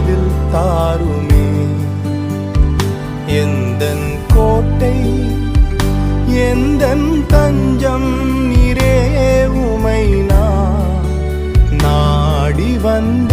பதில் தாருமே. எந்தன் கோட்டை எந்தன் தஞ்சம் நீரே, உமை நான் நாடி வந்தேன்.